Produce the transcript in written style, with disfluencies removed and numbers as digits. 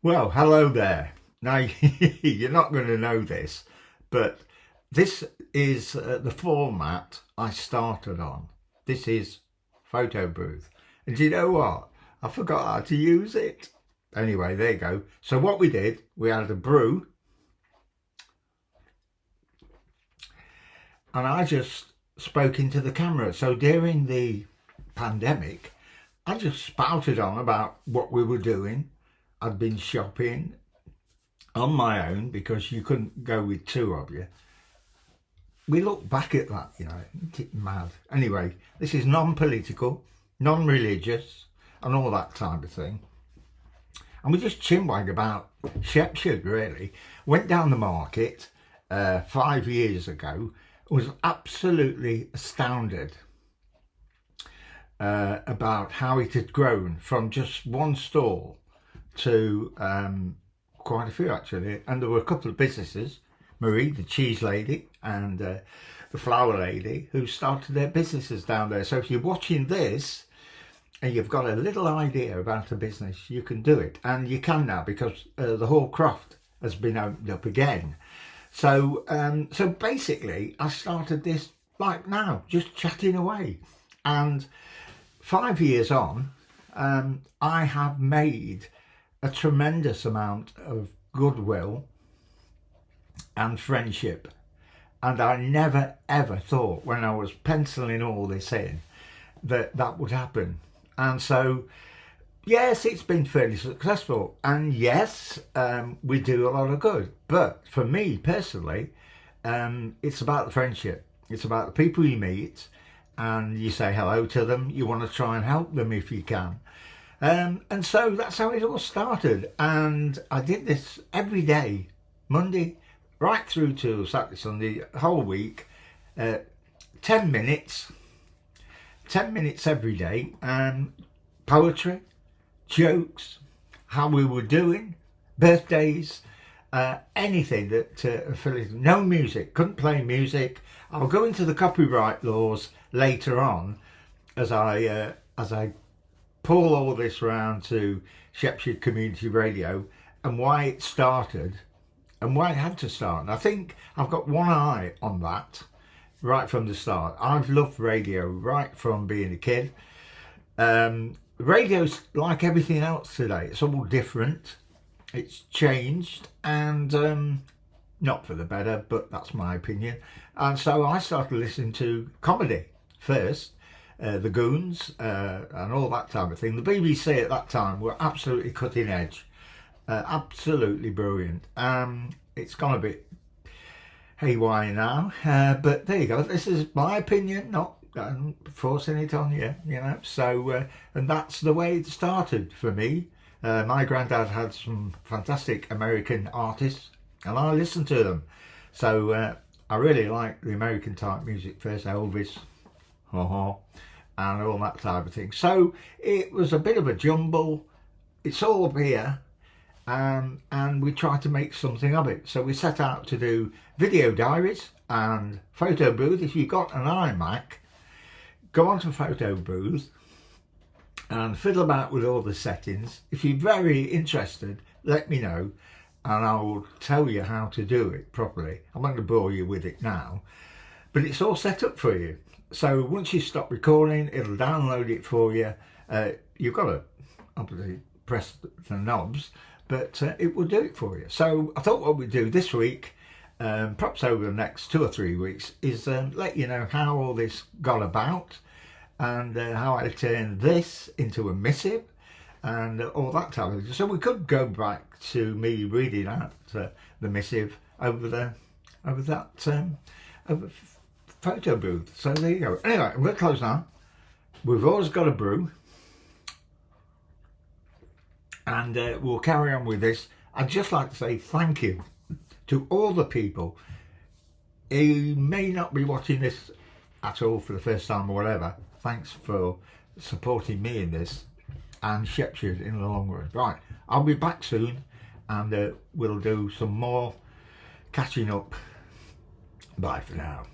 Well, hello there. Now, you're not going to know this, but this is the format I started on. This is Photo Booth. And do you know what? I forgot how to use it. Anyway, there you go. So what we did, we had a brew, and I just spoke into the camera. So during the pandemic, I just spouted on about what we were doing. I'd been shopping on my own because you couldn't go with two of you. We look back at that, isn't it mad? Anyway, this is non-political, non-religious and all that type of thing. And we just chinwag about Shepshire, really. Went down the market 5 years ago, was absolutely astounded about how it had grown from just one stall to quite a few actually. And there were a couple of businesses, Marie, the cheese lady, and the flower lady, who started their businesses down there. So if you're watching this and you've got a little idea about a business, you can do it. And you can now, because the whole croft has been opened up again. So so basically I started this like now, just chatting away. And 5 years on, I have made a tremendous amount of goodwill and friendship. And I never ever thought, when I was penciling all this in, that that would happen. And so, yes, it's been fairly successful. And yes, we do a lot of good. But for me personally, it's about the friendship. It's about the people you meet and you say hello to them. You want to try and help them if you can. And so that's how it all started. And I did this every day, Monday, right through to Saturday, Sunday, whole week, 10 minutes every day, and poetry, jokes, how we were doing, birthdays, anything that affiliated. No music, couldn't play music. I'll go into the copyright laws later on as I pull all this round to Shepshire Community Radio and why it started and why it had to start. And I think I've got one eye on that right from the start. I've loved radio right from being a kid. Radio's like everything else today. It's all different. It's changed, and not for the better, but that's my opinion. And so I started listening to comedy first, the Goons and all that type of thing. The BBC at that time were absolutely cutting edge, absolutely brilliant. It's gone a bit haywire now, but there you go. This is my opinion, not forcing it on you, So, and that's the way it started for me. My granddad had some fantastic American artists, and I listened to them. So I really like the American type music first, Elvis, and all that type of thing. So it was a bit of a jumble. It's all up here, and we tried to make something of it. So we set out to do video diaries and photo booth. If you've got an iMac, go onto photo booth and fiddle about with all the settings. If you're very interested, let me know and I will tell you how to do it properly. I'm not going to bore you with it now, but it's all set up for you. So once you stop recording, it'll download it for you. You've got to obviously press the knobs, but it will do it for you. So I thought what we'd do this week, perhaps over the next 2 or 3 weeks, is let you know how all this got about and how I turned this into a missive and all that type of thing. So we could go back to me reading out the missive over photo booth. So there you go. Anyway, I'm going to close now. We've always got a brew, and we'll carry on with this. I'd just like to say thank you to all the people who may not be watching this at all for the first time or whatever. Thanks for supporting me in this and Shepshire in the long run. Right, I'll be back soon, and we'll do some more catching up. Bye for now.